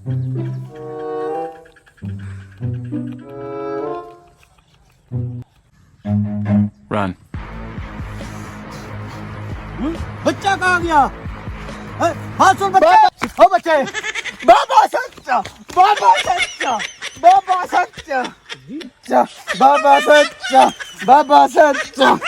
Run. बच्चा कहाँ गया? बात सुन बच्चा, हो बच्चे, बाबा सच्चा, बाबा सच्चा, बाबा सच्चा, बाबा सच्चा, बाबा सच्चा।